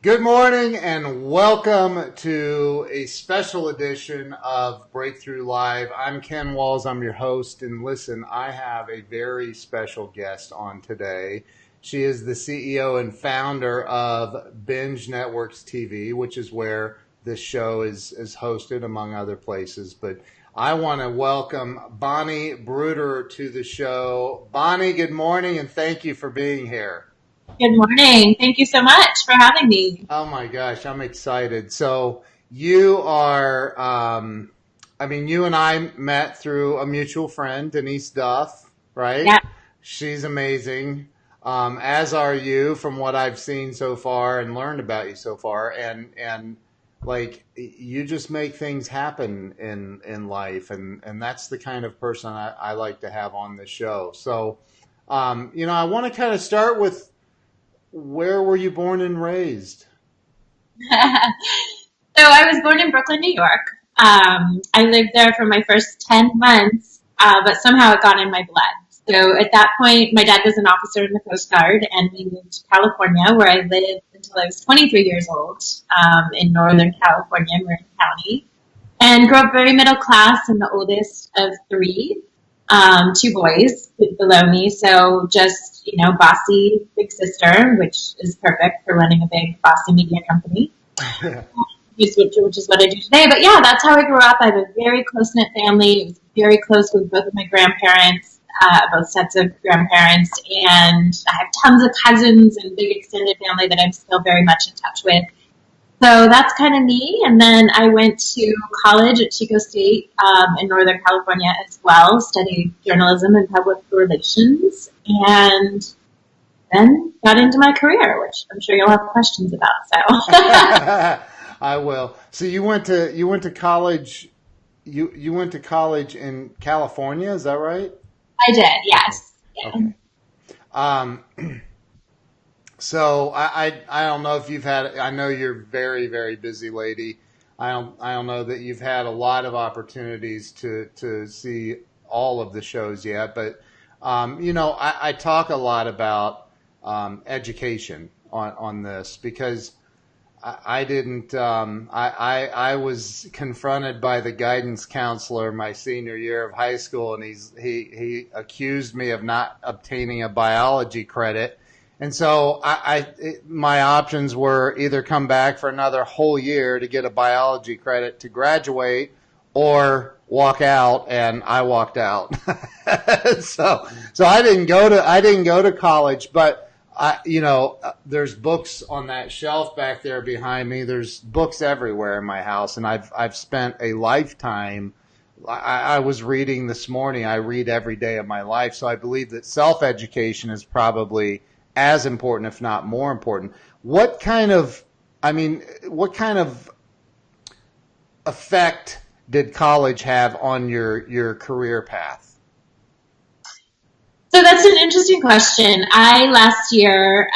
Good morning and welcome to a special edition of Breakthrough Live. I'm Ken Walls, I'm your host, and listen, I have a very special guest on today. She is the CEO and founder of Binge Networks TV, which is where this show is hosted, among other places. But I want to welcome Bonnie Bruderer to the show. Bonnie, good morning and thank you for being here. Good morning. Thank you so much for having me. Oh my gosh, I'm excited. So you are, you and I met through a mutual friend, Denise Duff, right? Yeah. She's amazing, as are you from what I've seen so far and learned about you so far. And like you just make things happen in life. And that's the kind of person I like to have on the show. So, I want to kind of start with, where were you born and raised? So I was born in Brooklyn, New York. I lived there for my first 10 months, but somehow it got in my blood. So at that point, my dad was an officer in the Coast Guard, and we moved to California, where I lived until I was 23 years old, in Northern California, Marin County, and grew up very middle class and the oldest of three. Two boys below me, so just, bossy big sister, which is perfect for running a big bossy media company, which is what I do today. But yeah, that's how I grew up. I have a very close-knit family. I was very close with both of my grandparents, both sets of grandparents, and I have tons of cousins and big extended family that I'm still very much in touch with. So that's kind of me. And then I went to college at Chico State in Northern California as well, studied journalism and public relations, and then got into my career, which I'm sure you'll have questions about. So I will. So you went to college. You went to college in California, is that right? I did, yes. Okay. So I don't know if you've had. I know you're a very, very busy lady. I don't know that you've had a lot of opportunities to see all of the shows yet. But I talk a lot about education on this because I didn't. I was confronted by the guidance counselor my senior year of high school, and he accused me of not obtaining a biology credit. And so my options were either come back for another whole year to get a biology credit to graduate, or walk out, and I walked out. So I didn't go to college, but there's books on that shelf back there behind me. There's books everywhere in my house, and I've spent a lifetime. I was reading this morning. I read every day of my life, so I believe that self-education is probably as important, if not more important. What kind of effect did college have on your career path? So that's an interesting question. I last year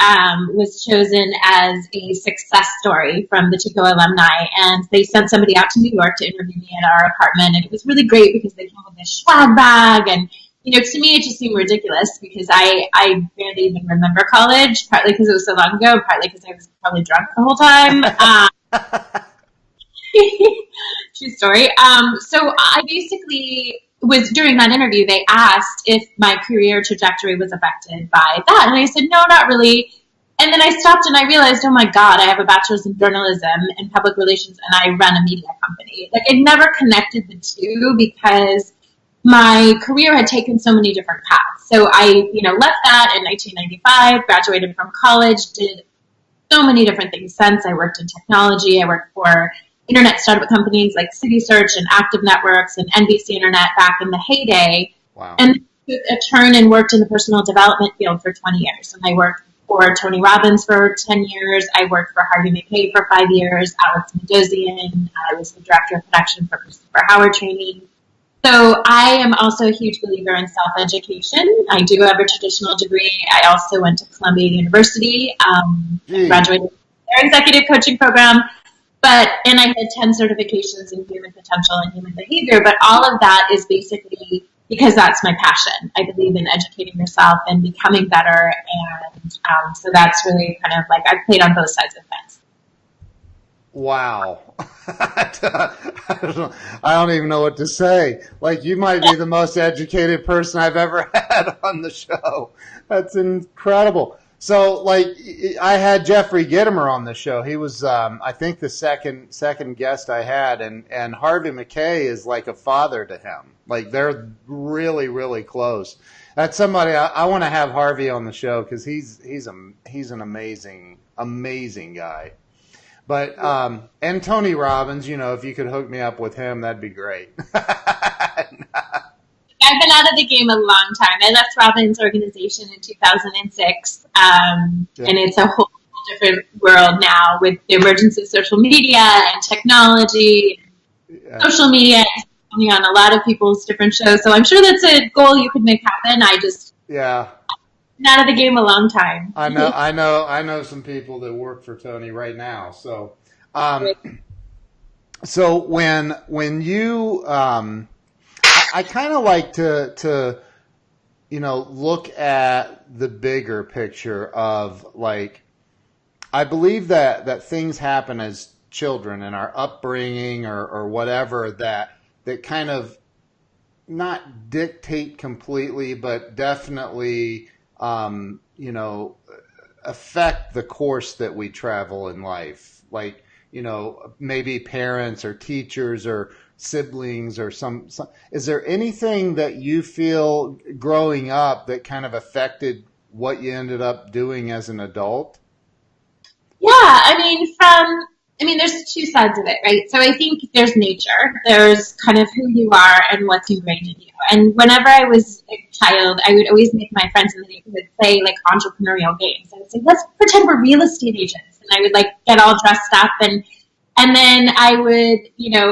was chosen as a success story from the Chico alumni, and they sent somebody out to New York to interview me at our apartment, and it was really great because they came with this swag bag, and to me, it just seemed ridiculous because I barely even remember college, partly because it was so long ago, partly because I was probably drunk the whole time. True story. So I basically was, during that interview, they asked if my career trajectory was affected by that. And I said, no, not really. And then I stopped and I realized, oh my God, I have a bachelor's in journalism and public relations, and I run a media company. Like, I never connected the two because my career had taken so many different paths. So I, left that in 1995, graduated from college, did so many different things since. I worked in technology. I worked for internet startup companies like CitySearch and Active Networks and NBC Internet back in the heyday. Wow. And took a turn and worked in the personal development field for 20 years. And I worked for Tony Robbins for 10 years. I worked for Harvey Mackay for 5 years, Alex Mendozian. I was the director of production for Christopher Howard Training. So I am also a huge believer in self-education. I do have a traditional degree. I also went to Columbia University, graduated their executive coaching program, and I had 10 certifications in human potential and human behavior. But all of that is basically because that's my passion. I believe in educating yourself and becoming better. And so that's really kind of like I've played on both sides of the fence. Wow. I don't even know what to say. Like, you might be the most educated person I've ever had on the show. That's incredible. So, like, I had Jeffrey Gitomer on the show. He was, I think, the second guest I had, and Harvey McKay is like a father to him. Like, they're really, really close. That's somebody I want to have Harvey on the show because he's an amazing guy. But and Tony Robbins, if you could hook me up with him, that'd be great. I've been out of the game a long time. I left Robin's organization in 2006, and it's a whole different world now with the emergence of social media and technology. Yeah. Social media is coming on a lot of people's different shows, so I'm sure that's a goal you could make happen. Yeah. Been out of the game a long time. I know some people that work for Tony right now. So, so when you I kind of like to look at the bigger picture of, like, I believe that things happen as children in our upbringing or whatever that kind of not dictate completely, but definitely affect the course that we travel in life. Like, maybe parents or teachers or siblings or some. Is there anything that you feel growing up that kind of affected what you ended up doing as an adult? Yeah, there's two sides of it, right? So I think there's nature, there's kind of who you are and what's ingrained in you. And whenever I was a child, I would always make my friends in the neighborhood play like entrepreneurial games. I would say, let's pretend we're real estate agents. And I would like get all dressed up and then I would,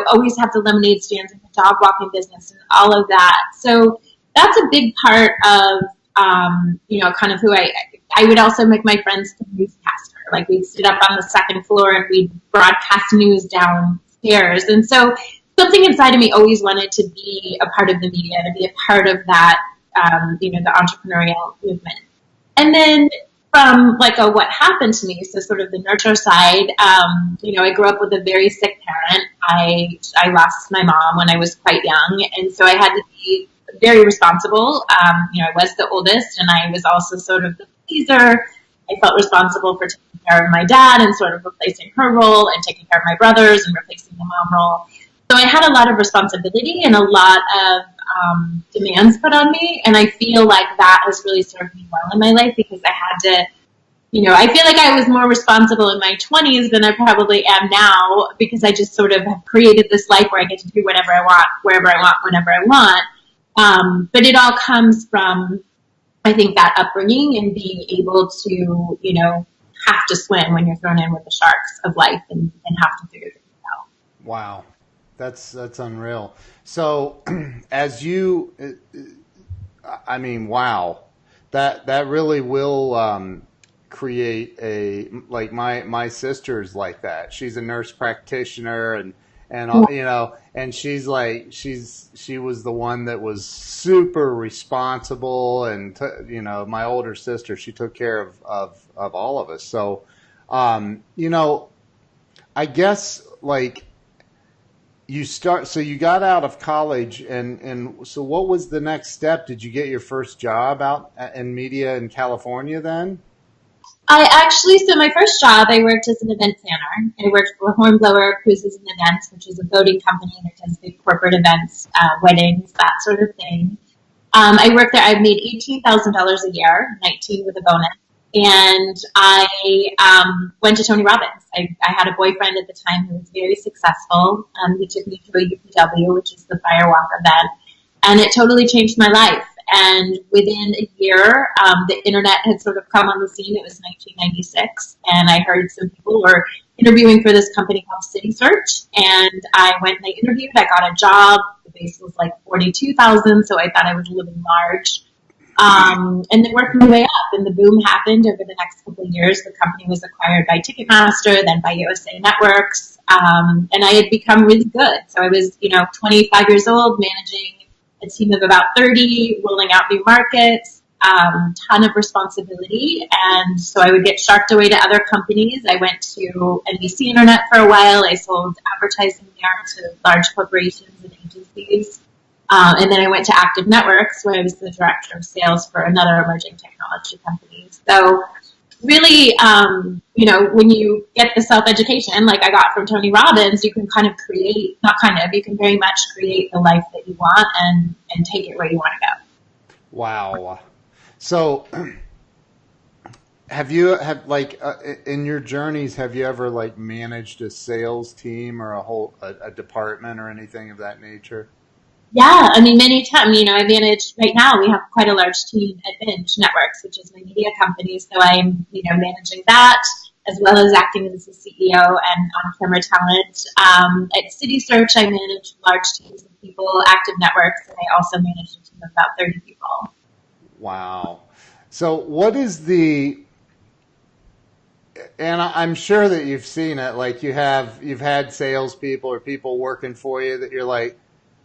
always have the lemonade stands and the dog walking business and all of that. So that's a big part of, kind of who I would also make my friends the newscaster. Like, we'd sit up on the second floor and we'd broadcast news downstairs. And so something inside of me always wanted to be a part of the media, to be a part of that, the entrepreneurial movement. And then from like what happened to me, so sort of the nurture side, I grew up with a very sick parent. I lost my mom when I was quite young. And so I had to be very responsible. I was the oldest and I was also sort of the pleaser. I felt responsible for taking care of my dad and sort of replacing her role and taking care of my brothers and replacing the mom role. So I had a lot of responsibility and a lot of demands put on me. And I feel like that has really served me well in my life because I had to, I feel like I was more responsible in my 20s than I probably am now because I just sort of have created this life where I get to do whatever I want, wherever I want, whenever I want. But it all comes from, I think, that upbringing and being able to, have to swim when you're thrown in with the sharks of life and have to figure things out. Wow. That's unreal. So as you, wow, that really will create like my sister's like that. She's a nurse practitioner and and she's like, she was the one that was super responsible and, my older sister, she took care of all of us. So, I guess like, so you got out of college and so what was the next step? Did you get your first job out in media in California then? So my first job, I worked as an event planner. I worked for Hornblower Cruises and Events, which is a boating company that does big corporate events, weddings, that sort of thing. I worked there. I made $18,000 a year, 19 with a bonus. And I went to Tony Robbins. I had a boyfriend at the time who was very successful. He took me to a UPW, which is the Firewalk event, and it totally changed my life. And within a year, the internet had sort of come on the scene. It was 1996, and I heard some people were interviewing for this company called City Search, and I went and I interviewed. I got a job. The base was like $42,000, so I thought I was living large. And then worked my way up, and the boom happened over the next couple of years. The company was acquired by Ticketmaster, then by USA Networks, and I had become really good. So I was, 25 years old, managing a team of about 30, rolling out new markets. ton of responsibility. And so I would get sharked away to other companies. I went to NBC Internet for a while. I sold advertising there to large corporations and agencies. And then I went to Active Networks, where I was the director of sales for another emerging technology company. So really, when you get the self-education like I got from Tony Robbins, you can you can very much create the life that you want and take it where you want to go. Wow. So in your journeys, have you ever like managed a sales team or a department or anything of that nature? Yeah, I mean, many times, right now we have quite a large team at Binge Networks, which is my media company. So I'm, managing that as well as acting as the CEO and on-camera talent. At City Search, I manage large teams of people, Active Networks, and I also manage a team of about 30 people. Wow. So what is and I'm sure that you've seen it, like you've had salespeople or people working for you that you're like,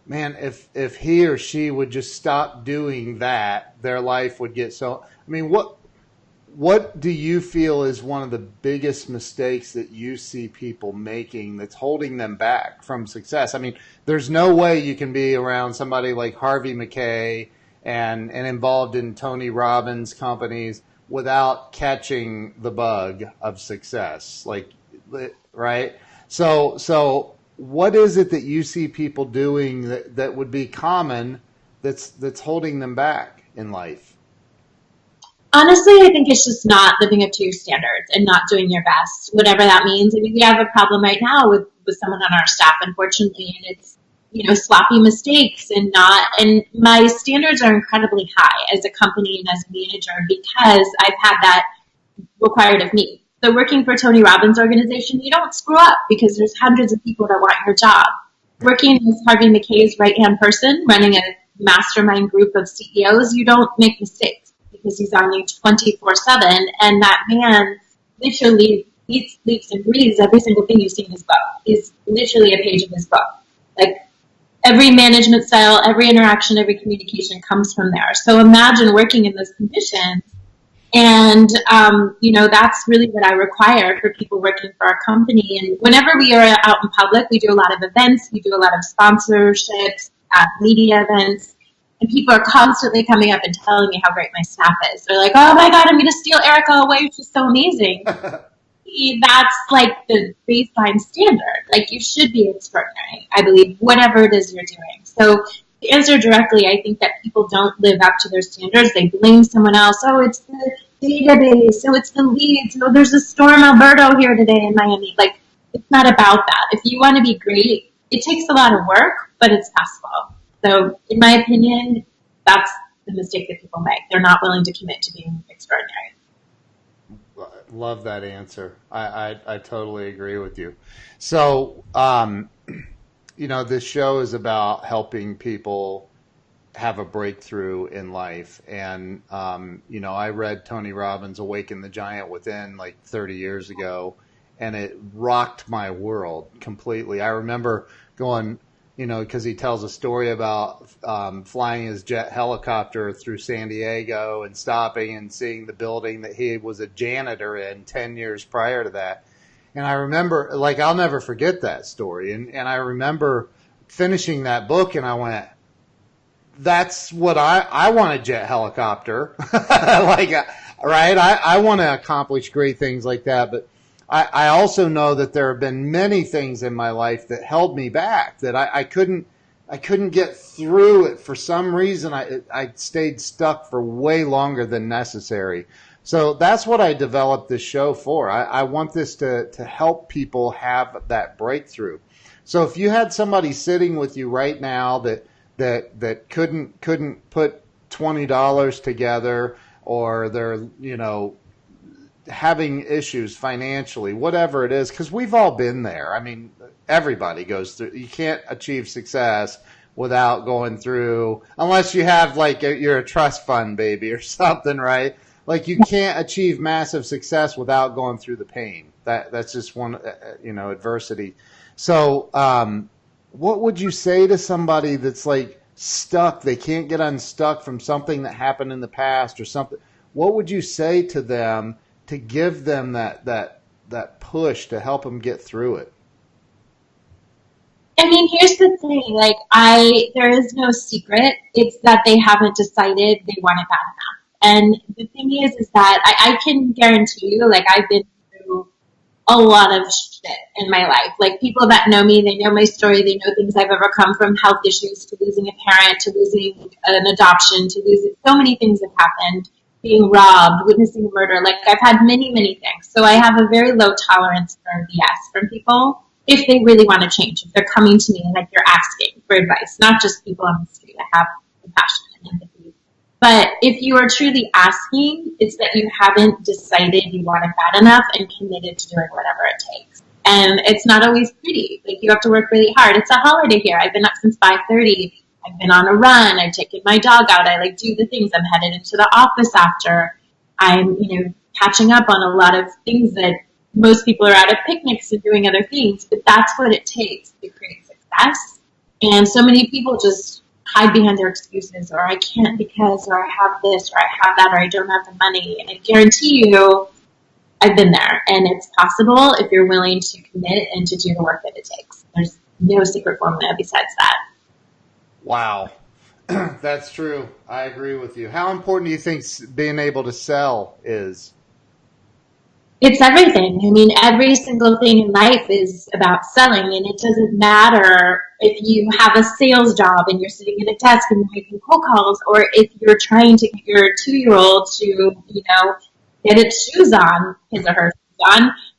man, if he or she would just stop doing that, their life would get so. I mean, what do you feel is one of the biggest mistakes that you see people making that's holding them back from success? I mean, there's no way you can be around somebody like Harvey Mackay and involved in Tony Robbins companies without catching the bug of success, right? So what is it that you see people doing that would be common that's holding them back in life? Honestly, I think it's just not living up to your standards and not doing your best, whatever that means. I mean, we have a problem right now with someone on our staff, unfortunately, and it's, sloppy mistakes and my standards are incredibly high as a company and as a manager because I've had that required of me. So working for Tony Robbins' organization, you don't screw up because there's hundreds of people that want your job. Working as Harvey Mackay's right-hand person, running a mastermind group of CEOs, you don't make mistakes because he's on you 24/7, and that man literally eats, sleeps, and breathes every single thing you see in his book. He's literally a page of his book. Like, every management style, every interaction, every communication comes from there. So imagine working in those conditions. And, that's really what I require for people working for our company. And whenever we are out in public, we do a lot of events. We do a lot of sponsorships, media events. And people are constantly coming up and telling me how great my staff is. They're like, oh my God, I'm going to steal Erica away. She's so amazing. That's like the baseline standard. Like, you should be extraordinary, I believe, whatever it is you're doing. So to answer directly, I think that people don't live up to their standards. They blame someone else. Oh, it's the database. Oh, it's the leads. Oh, there's a storm Alberto here today in Miami. Like, it's not about that. If you want to be great, it takes a lot of work, but it's possible. So in my opinion, that's the mistake that people make. They're not willing to commit to being extraordinary. Love that answer. I totally agree with you. So, this show is about helping people have a breakthrough in life. And, I read Tony Robbins' Awaken the Giant Within like 30 years ago, and it rocked my world completely. I remember going, because he tells a story about flying his jet helicopter through San Diego and stopping and seeing the building that he was a janitor in 10 years prior to that. And I remember, I'll never forget that story. And I remember finishing that book and I went, that's what I want a jet helicopter. Right? I want to accomplish great things like that. But I also know that there have been many things in my life that held me back, that I couldn't get through it for some reason. I stayed stuck for way longer than necessary. So that's what I developed this show for. I want this to help people have that breakthrough. So if you had somebody sitting with you right now that couldn't put $20 together, or they're, having issues financially, whatever it is, because we've all been there. I mean, everybody goes through. You can't achieve success without going through, unless you have you're a trust fund baby or something, right? Like, you can't achieve massive success without going through the pain. That's just one, adversity. So, what would you say to somebody that's stuck. They can't get unstuck from something that happened in the past or something. What would you say to them to give them that push to help them get through it? I mean, here's the thing. Like, there is no secret. It's that they haven't decided they want it bad enough. And the thing is that I can guarantee you, like, I've been through a lot of shit in my life. Like, people that know me, they know my story, they know things I've overcome, from health issues to losing a parent to losing an adoption to losing, so many things have happened, being robbed, witnessing a murder. Like, I've had many, many things. So I have a very low tolerance for BS from people if they really want to change, if they're coming to me like they're asking for advice, not just people on the street. I have compassion and empathy. But if you are truly asking, it's that you haven't decided you want it bad enough and committed to doing whatever it takes. And it's not always pretty. Like, you have to work really hard. It's a holiday here. I've been up since 5:30. I've been on a run. I've taken my dog out. I do the things. I'm headed into the office after. I'm, catching up on a lot of things that most people are out at picnics and doing other things, but that's what it takes to create success. And so many people just hide behind their excuses, or I can't because, or I have this, or I have that, or I don't have the money. And I guarantee you, I've been there, and it's possible if you're willing to commit and to do the work that it takes. There's no secret formula besides that. Wow. That's true. I agree with you. How important do you think being able to sell is? It's everything. I mean, every single thing in life is about selling, and it doesn't matter if you have a sales job and you're sitting at a desk and you're making cold calls, or if you're trying to get your 2-year-old to, get its shoes on, his or her shoes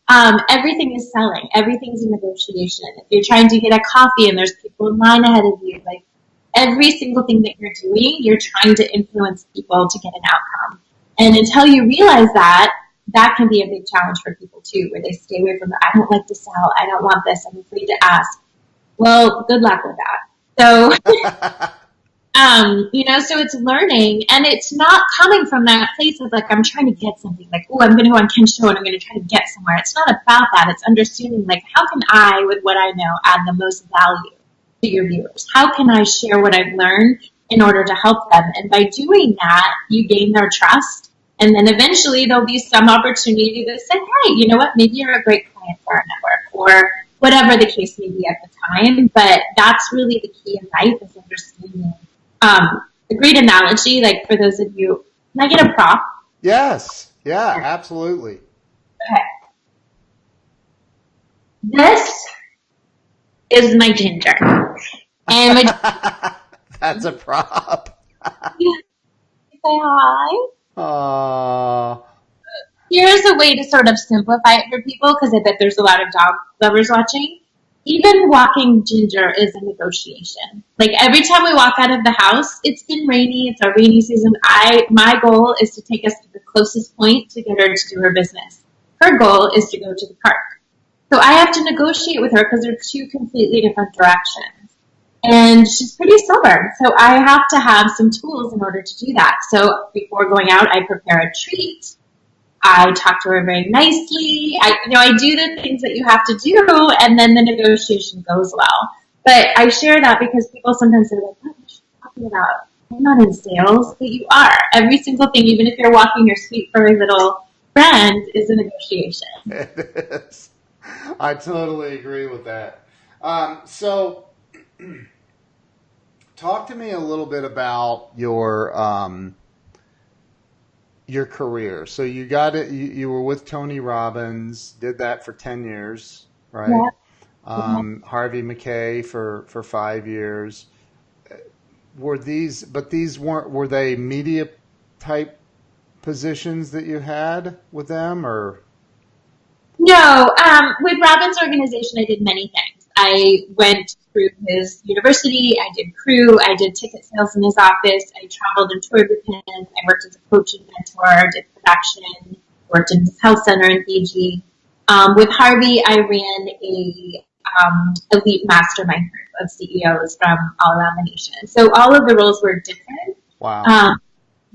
on. Everything is selling. Everything's a negotiation. If you're trying to get a coffee and there's people in line ahead of you, like, every single thing that you're doing, you're trying to influence people to get an outcome. And until you realize that can be a big challenge for people too, where they stay away from it. I don't like to sell. I don't want this. I'm afraid to ask. Well, good luck with that. So, so it's learning, and it's not coming from that place of like, I'm trying to get something, like, oh, I'm going to go on Ken's show and I'm going to try to get somewhere. It's not about that. It's understanding, like, how can I, with what I know, add the most value to your viewers? How can I share what I've learned in order to help them? And by doing that, you gain their trust. And then eventually there'll be some opportunity to say, hey, you know what, maybe you're a great client for our network, or whatever the case may be at the time. But that's really the key in life, is understanding. A great analogy, like, for those of you, can I get a prop? Yes. Yeah, absolutely. Okay. This is my ginger. And my That's a prop. say hi. Aww. Here's a way to sort of simplify it for people, because I bet there's a lot of dog lovers watching. Even walking Ginger is a negotiation. Like, every time we walk out of the house, it's been rainy, it's our rainy season. My goal is to take us to the closest point to get her to do her business. Her goal is to go to the park. So I have to negotiate with her because they're two completely different directions. And she's pretty stubborn, so I have to have some tools in order to do that. So before going out, I prepare a treat. I talk to her very nicely. I do the things that you have to do, and then the negotiation goes well. But I share that because people sometimes say, like, what is she talking about? I'm not in sales, but you are. Every single thing, even if you're walking your sweet furry little friend, is a negotiation. It is. I totally agree with that. So, talk to me a little bit about your career. So you got it. You were with Tony Robbins. Did that for 10 years, right? Yeah. Harvey McKay for 5 years. Were these they media type positions that you had with them, or? No, with Robin's organization, I did many things. I went through his university, I did crew, I did ticket sales in his office, I traveled and toured with him, I worked as a coach and mentor, did production, worked in his health center in Fiji. With Harvey, I ran a elite mastermind group of CEOs from all around the nation. So all of the roles were different. Wow.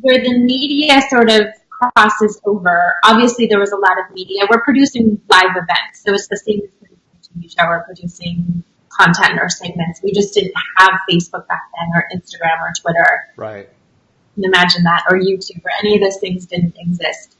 Where the media sort of crosses over, obviously there was a lot of media. We're producing live events, so it's the same as producing a TV show or producing content or segments. We just didn't have Facebook back then, or Instagram, or Twitter. Right. Imagine that, or YouTube, or any of those things didn't exist.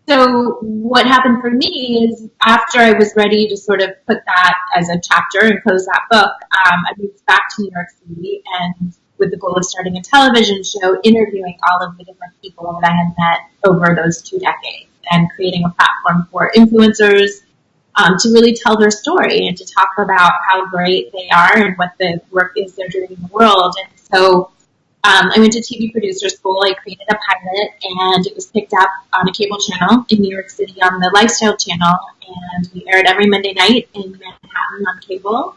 So what happened for me is, after I was ready to sort of put that as a chapter and close that book, I moved back to New York City, and with the goal of starting a television show, interviewing all of the different people that I had met over those 2 decades, and creating a platform for influencers to really tell their story and to talk about how great they are and what the work is they're doing in the world. And so I went to TV producer school. I created a pilot, and it was picked up on a cable channel in New York City on the Lifestyle channel, and we aired every Monday night in Manhattan on cable.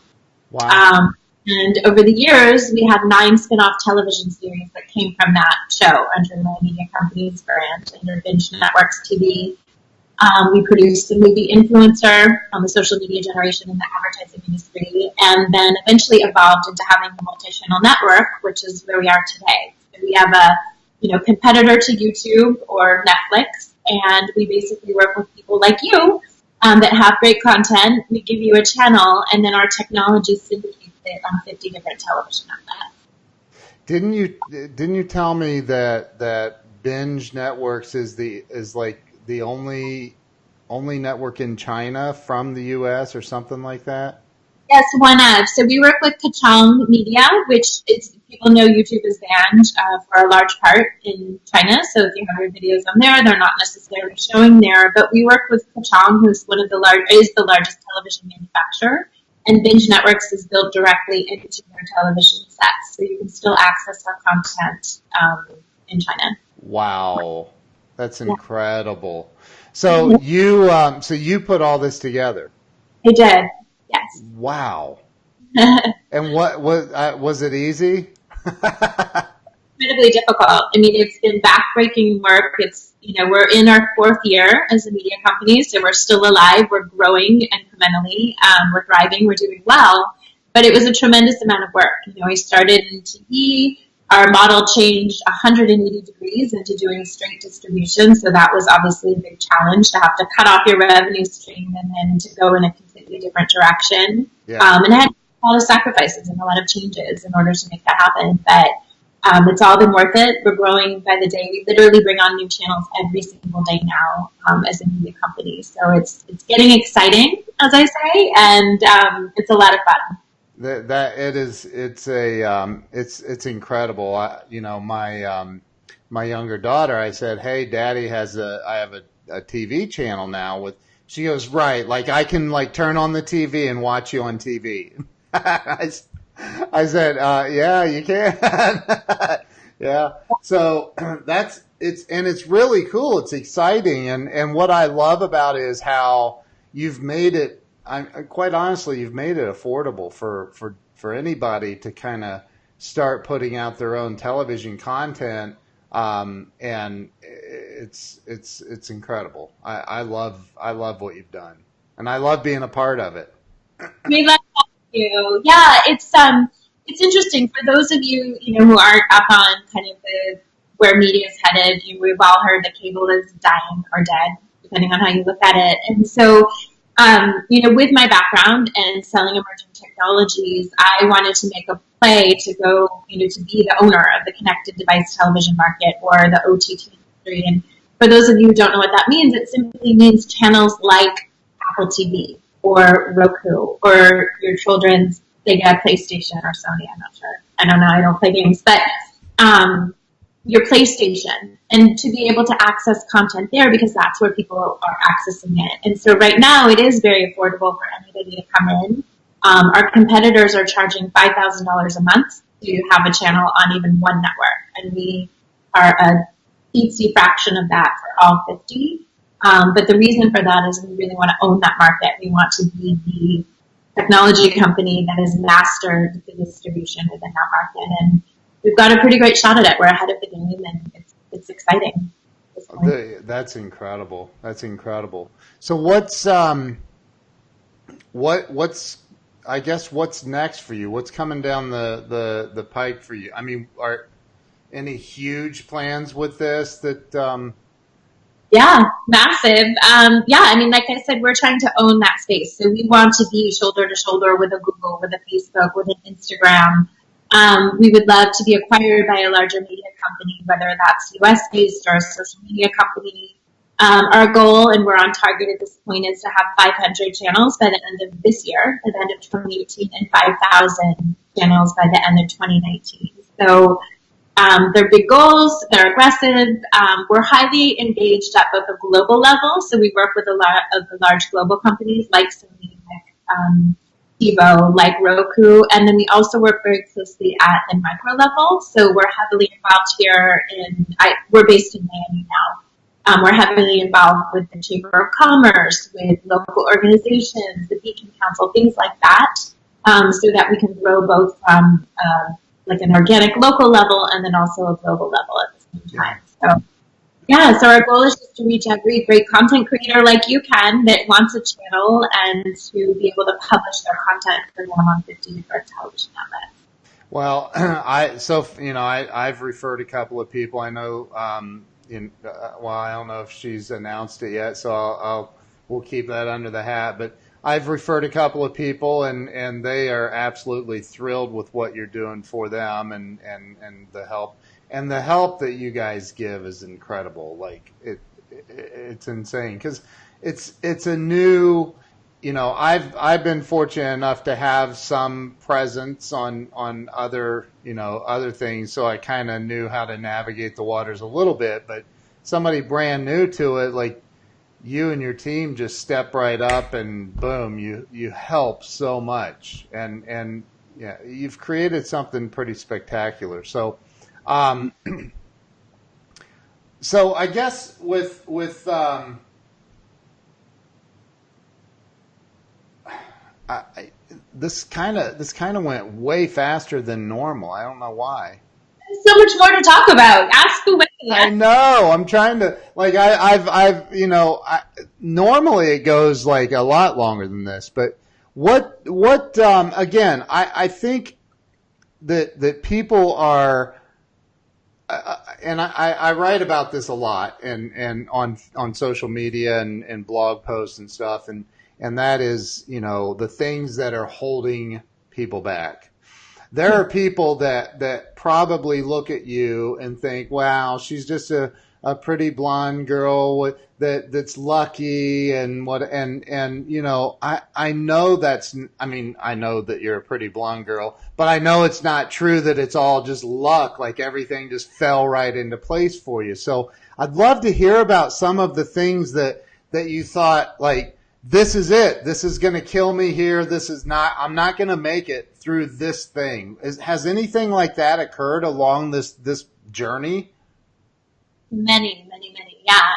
Wow. And over the years, we had 9 spin-off television series that came from that show under my media company's brand, under Binge Networks TV. We produced the movie Influencer on the social media generation in the advertising industry, and then eventually evolved into having a multi-channel network, which is where we are today. So we have a competitor to YouTube or Netflix, and we basically work with people like you that have great content. We give you a channel, and then our technology syndicates it on 50 different television outlets. Didn't you tell me that Binge Networks is like the only network in China from the U.S. or something like that? Yes, one of. So we work with Kachong Media, which is, people know YouTube is banned for a large part in China. So if you have your videos on there, they're not necessarily showing there. But we work with Kachong, who's is the largest television manufacturer. And Binge Networks is built directly into their television sets. So you can still access our content in China. Wow. That's incredible. So you put all this together? I did. Yes. Wow. And what was it easy? Incredibly difficult. I mean, it's been backbreaking work. It's we're in our 4th year as a media company, so we're still alive. We're growing incrementally. We're thriving. We're doing well. But it was a tremendous amount of work. We started in TV. Our model changed 180 degrees into doing straight distribution, so that was obviously a big challenge, to have to cut off your revenue stream and then to go in a completely different direction. Yeah. And it had a lot of sacrifices and a lot of changes in order to make that happen, but it's all been worth it. We're growing by the day. We literally bring on new channels every single day now as a media company, so it's getting exciting, as I say, and it's a lot of fun. It's incredible. My younger daughter, I said, "Hey, Daddy I have a TV channel now with." She goes, "Right, like I can like turn on the TV and watch you on TV." I said, "Yeah, you can." Yeah. So it's really cool. It's exciting, and what I love about it is how you've made it. Quite honestly, you've made it affordable for anybody to kind of start putting out their own television content, and it's incredible. I love what you've done, and I love being a part of it. We love you. Yeah, it's interesting for those of you who aren't up on kind of where media is headed. We've all heard that cable is dying or dead, depending on how you look at it, and so. With my background and selling emerging technologies, I wanted to make a play to go, to be the owner of the connected device television market, or the OTT industry. And for those of you who don't know what that means, it simply means channels like Apple TV or Roku, or your children's, they get a PlayStation or Sony, I'm not sure. I don't know, I don't play games, but your PlayStation, and to be able to access content there, because that's where people are accessing it. And so right now it is very affordable for anybody to come in. Our competitors are charging $5,000 a month to have a channel on even one network, and we are a teensy fraction of that for all 50. But the reason for that is we really want to own that market. We want to be the technology company that has mastered the distribution within that market, and we've got a pretty great shot at it. We're ahead of the game, and it's exciting. That's incredible. That's incredible. So what's I guess what's next for you? What's coming down the pipe for you? I mean, are any huge plans with this that? Yeah, massive. Yeah, I mean, like I said, we're trying to own that space. So we want to be shoulder to shoulder with a Google, with a Facebook, with an Instagram. We would love to be acquired by a larger media company, whether that's US based or a social media company. Our goal, and we're on target at this point, is to have 500 channels by the end of this year, by the end of 2018, and 5,000 channels by the end of 2019. So they're big goals, they're aggressive. We're highly engaged at both a global level, so we work with a lot of the large global companies like Sony, like TiVo, like Roku, and then we also work very closely at the micro level. So we're heavily involved here we're based in Miami now. We're heavily involved with the Chamber of Commerce, with local organizations, the Beacon Council, things like that, so that we can grow both from like an organic local level and then also a global level at the same time. So yeah, so our goal is just to reach every great content creator like you can that wants a channel and to be able to publish their content for them on 50 different television outlets. Well, I've referred a couple of people. I know, I don't know if she's announced it yet, so we'll keep that under the hat. But I've referred a couple of people, and they are absolutely thrilled with what you're doing for them, and the help. And the help that you guys give is incredible. Like it's insane because it's a new. I've been fortunate enough to have some presence on other other things, so I kind of knew how to navigate the waters a little bit. But somebody brand new to it, like you and your team, just step right up and boom, you help so much, and yeah, you've created something pretty spectacular. So. So I guess with this kind of went way faster than normal. I don't know why. There's so much more to talk about. Ask away. I know. I'm trying to I've normally it goes like a lot longer than this, but what again, I think that people are. And I write about this a lot and on social media and blog posts and stuff, and that is, the things that are holding people back. There are people that probably look at you and think, wow, she's just a pretty blonde girl that's lucky and I know I know that you're a pretty blonde girl, but I know it's not true that it's all just luck, like everything just fell right into place for you. So I'd love to hear about some of the things that you thought, like, this is it. This is going to kill me here. I'm not going to make it through this thing. Has anything like that occurred along this journey? Many, yeah.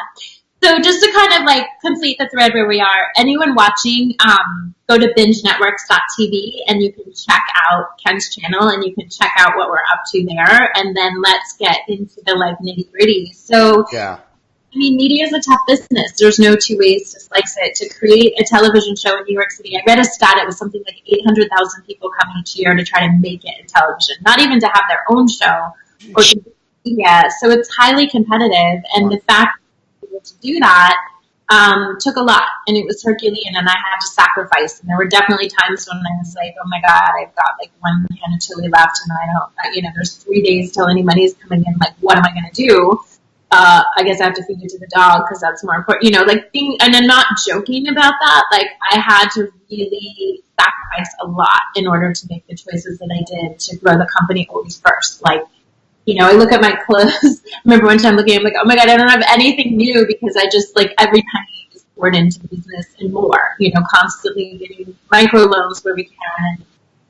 So just to kind of like complete the thread where we are, anyone watching, go to Binge Networks TV and you can check out Ken's channel and you can check out what we're up to there, and then let's get into the like nitty gritty. So yeah. I mean, media is a tough business. There's no two ways to slice it. To create a television show in New York City, I read a stat, it was something like 800,000 people come each year to try to make it in television, not even to have their own show. Yeah, so it's highly competitive, and the fact that we were able to do that took a lot, and it was Herculean, and I had to sacrifice. And there were definitely times when I was like, oh my God, I've got like one can of chili left, and I don't, there's 3 days till any money is coming in. Like, what am I going to do? I guess I have to feed it to the dog because that's more important, and I'm not joking about that. Like, I had to really sacrifice a lot in order to make the choices that I did to grow the company always first. Like, I look at my clothes. I remember one time looking, I'm like, oh my God, I don't have anything new because I just like every penny is poured into the business and more, constantly getting micro loans where we can,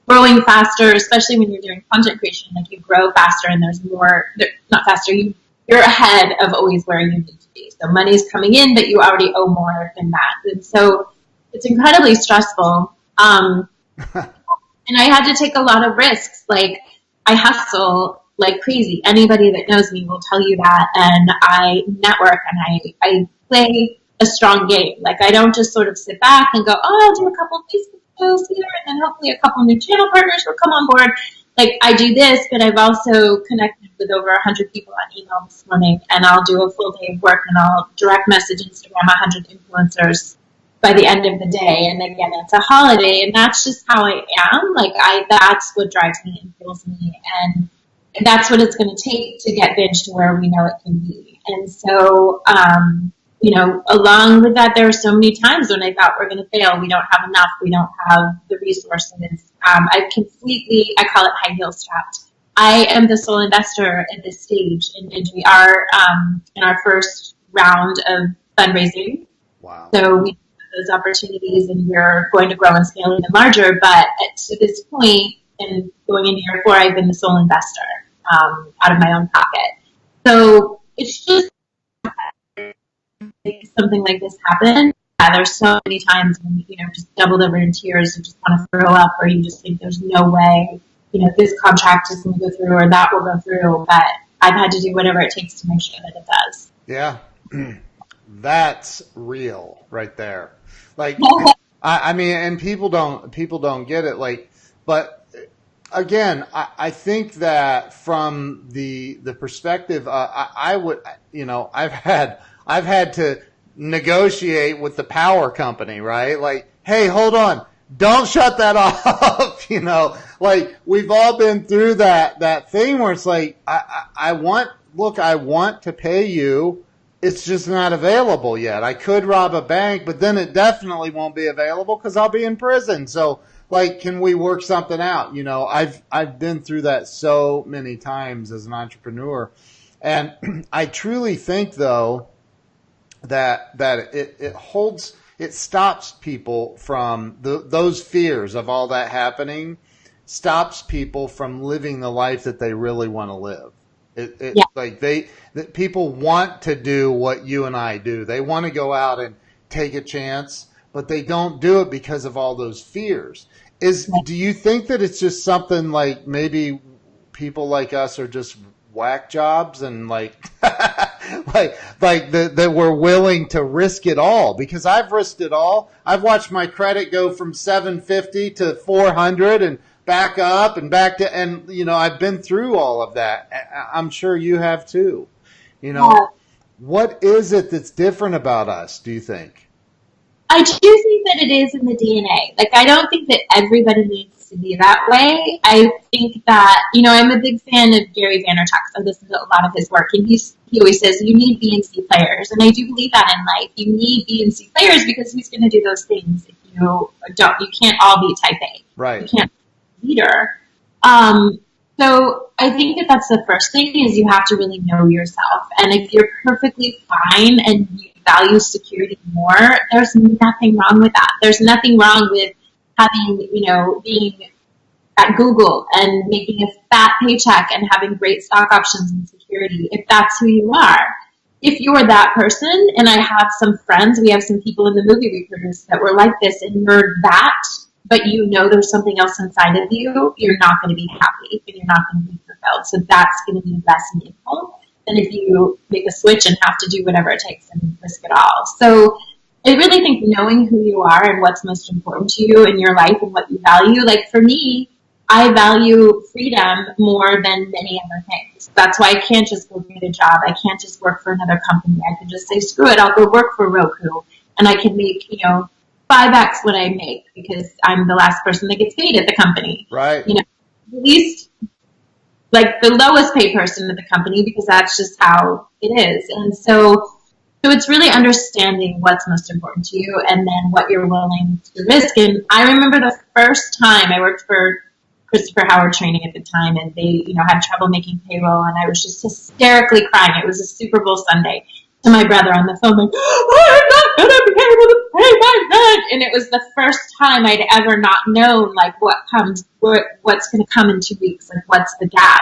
growing faster, especially when you're doing content creation, like you grow faster and there's more, not faster, you're ahead of always where you need to be. So money's coming in, but you already owe more than that. And so it's incredibly stressful. And I had to take a lot of risks. Like, I hustle like crazy. Anybody that knows me will tell you that. And I network and I play a strong game. Like, I don't just sort of sit back and go, oh, I'll do a couple of Facebook posts here and then hopefully a couple new channel partners will come on board. like I do this, but I've also connected with over 100 people on email this morning, and I'll do a full day of work, and I'll direct message Instagram 100 influencers by the end of the day. And again, it's a holiday, and that's just how I am. Like that's what drives me and fuels me, and that's what it's going to take to get Binge to where we know it can be. And so, along with that, there are so many times when I thought we're going to fail. We don't have enough. We don't have the resources. I call it high heel strapped. I am the sole investor at this stage in Binge. We are in our first round of fundraising. Wow. So we have those opportunities, and we're going to grow and scale even larger. But to this point, and going into year 4, I've been the sole investor out of my own pocket. So it's just something like this happen. There's so many times when just doubled over in tears, you just want to throw up, or you just think there's no way this contract is going to go through or that will go through. But I've had to do whatever it takes to make sure that it does. Yeah, that's real right there. Like, I mean, and people don't get it. Like, but. Again, I think that from the perspective, I would, I've had to negotiate with the power company, right? Like, hey, hold on, don't shut that off. Like we've all been through that thing where it's like, I want to pay you. It's just not available yet. I could rob a bank, but then it definitely won't be available because I'll be in prison. So, like, can we work something out? I've been through that so many times as an entrepreneur, and I truly think though that it stops people from those fears of all that happening, stops people from living the life that they really want to live. Like people want to do what you and I do. They want to go out and take a chance, but they don't do it because of all those fears. Do you think that it's just something like maybe people like us are just whack jobs and like that we're willing to risk it all? Because I've risked it all. I've watched my credit go from 750 to 400 and back up and back to, and I've been through all of that. I'm sure you have too. What is it that's different about us, do you think? I do think that it is in the DNA. Like, I don't think that everybody needs to be that way. I think that, I'm a big fan of Gary Vaynerchuk. I listen to a lot of his work, and he always says you need B and C players. And I do believe that in life. You need B and C players because who's going to do those things if you don't? You can't all be type A. Right. You can't be a leader. So I think that that's the first thing is you have to really know yourself. And if you're perfectly fine and you value security more, there's nothing wrong with that. There's nothing wrong with having, being at Google and making a fat paycheck and having great stock options and security if that's who you are. If you're that person, and I have some friends, we have some people in the movie we produced that were like this, and you're that, but there's something else inside of you, you're not going to be happy and you're not going to be fulfilled. So that's going to be less meaningful than if you make a switch and have to do whatever it takes and risk it all. So I really think knowing who you are and what's most important to you in your life and what you value, like for me, I value freedom more than many other things. That's why I can't just go get a job. I can't just work for another company. I can just say, screw it, I'll go work for Roku, and I can make, 5x what I make because I'm the last person that gets paid at the company. Right. At least like the lowest paid person at the company because that's just how it is. And so it's really understanding what's most important to you and then what you're willing to risk. And I remember the first time I worked for Christopher Howard Training at the time, and they, had trouble making payroll, and I was just hysterically crying. It was a Super Bowl Sunday to my brother on the phone, like, I'm not going to be able to pay my rent. And it was the first time I'd ever not known, like, what's going to come in 2 weeks, like, what's the gap.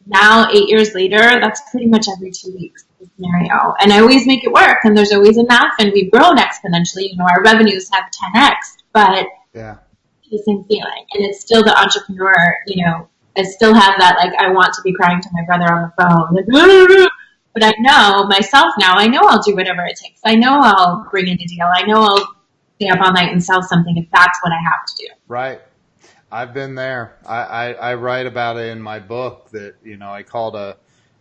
Now, 8 years later, that's pretty much every 2 weeks scenario. And I always make it work, and there's always enough, and we've grown exponentially. Our revenues have 10x, but yeah, the same feeling. And it's still the entrepreneur, I still have that, like, I want to be crying to my brother on the phone, like, but I know myself now, I know I'll do whatever it takes. I know I'll bring in a deal. I know I'll stay up all night and sell something if that's what I have to do. Right. I've been there. I write about it in my book that, I called a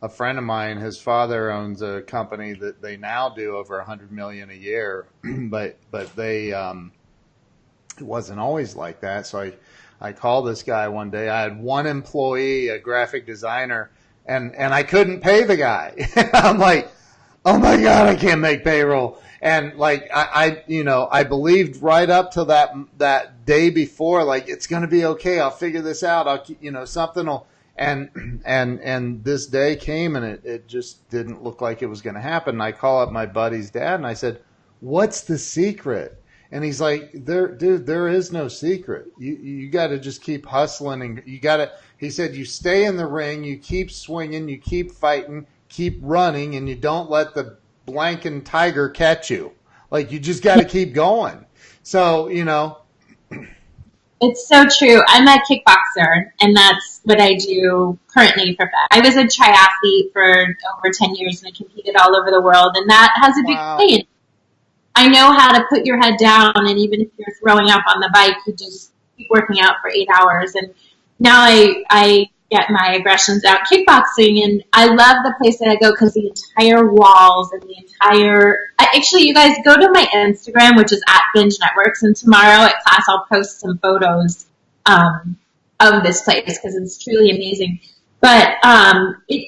friend of mine. His father owns a company that they now do over 100 million a year, but they it wasn't always like that. So I called this guy one day. I had one employee, a graphic designer, and I couldn't pay the guy. I'm like, oh my God, I can't make payroll. And like I believed right up to that day before, like it's going to be okay. I'll figure this out. Something will. And this day came, and it just didn't look like it was going to happen. And I call up my buddy's dad, and I said, "What's the secret?" And he's like, "Dude, there is no secret. You got to just keep hustling, and you got to." He said, "You stay in the ring, you keep swinging, you keep fighting, keep running, and you don't let the blanking tiger catch you. Like you just got to keep going." So It's so true. I'm a kickboxer, and that's what I do currently for fun. I was a triathlete for over 10 years, and I competed all over the world, and that has a big play. I know how to put your head down, and even if you're throwing up on the bike, you just keep working out for 8 hours. And now I get my aggressions out kickboxing, and I love the place that I go because the entire walls and the entire... Actually, you guys go to my Instagram, which is at Binge Networks, and tomorrow at class I'll post some photos of this place because it's truly amazing. But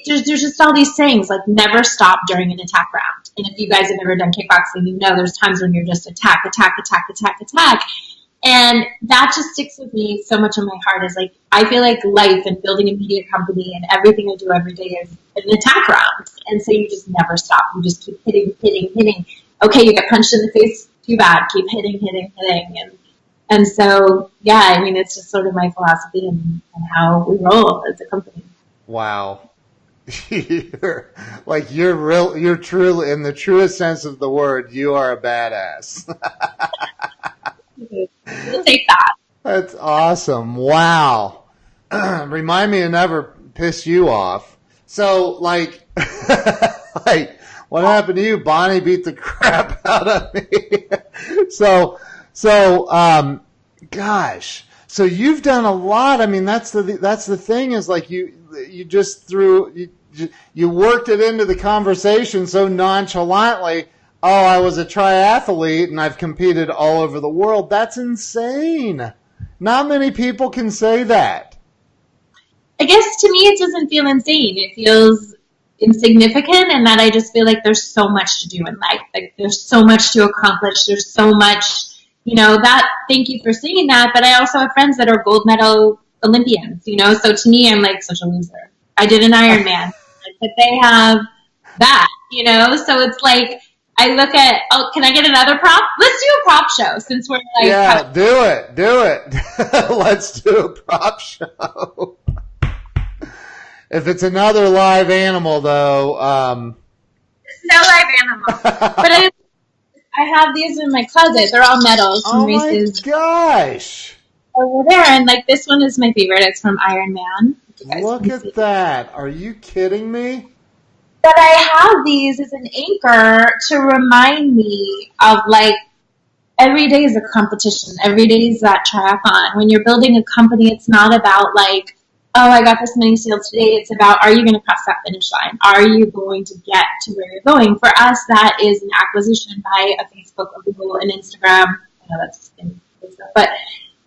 there's just all these things, like never stop during an attack round. And if you guys have ever done kickboxing, you know there's times when you're just attack. And that just sticks with me so much in my heart. Is like, I feel like life and building a media company and everything I do every day is an attack round. And so you just never stop. You just keep hitting. Okay, you get punched in the face, too bad. Keep hitting. And so, yeah, I mean, it's just sort of my philosophy and how we roll as a company. Wow. You're truly, in the truest sense of the word, you are a badass. We'll take that. That's awesome. Wow. Remind me to never piss you off. So, like, what happened to you? Bonnie beat the crap out of me. Gosh. So you've done a lot. I mean, that's the thing is like you worked it into the conversation so nonchalantly. Oh, I was a triathlete and I've competed all over the world. That's insane. Not many people can say that. I guess to me it doesn't feel insane. It feels insignificant, and that I just feel like there's so much to do in life. Like there's so much to accomplish. There's so much, that, thank you for saying that. But I also have friends that are gold medal Olympians, so to me, I'm like such a loser. I did an Ironman, but they have that, so it's like, I look at, can I get another prop? Let's do a prop show since we're like... Yeah, do it. Let's do a prop show. If it's another live animal, though... No live animal. But I have these in my closet. They're all medals from races. Oh my gosh! Over there, and like this one is my favorite. It's from Iron Man. Look at that. Are you kidding me? But I have these as an anchor to remind me of, like, every day is a competition. Every day is that triathlon. When you're building a company, it's not about, like, oh, I got this many sales today. It's about, are you going to cross that finish line? Are you going to get to where you're going? For us, that is an acquisition by a Facebook, a Google, an Instagram. I know that's Facebook, but,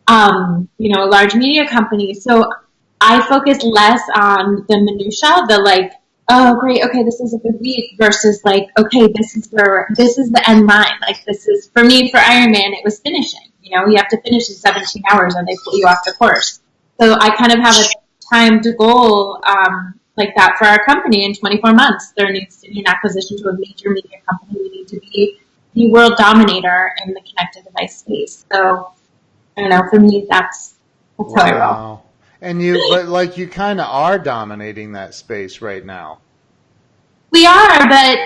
a large media company. So I focus less on the minutia, the, like, oh, great, okay, this is a good week, versus like, okay, this is the end line. Like, this is, for me, for Ironman, it was finishing. You have to finish in 17 hours or they pull you off the course. So I kind of have a timed goal like that for our company. In 24 months, there needs to be an acquisition to a major media company. We need to be the world dominator in the connected device space. So, I don't know, for me, that's how I roll. And but you kind of are dominating that space right now. We are, but,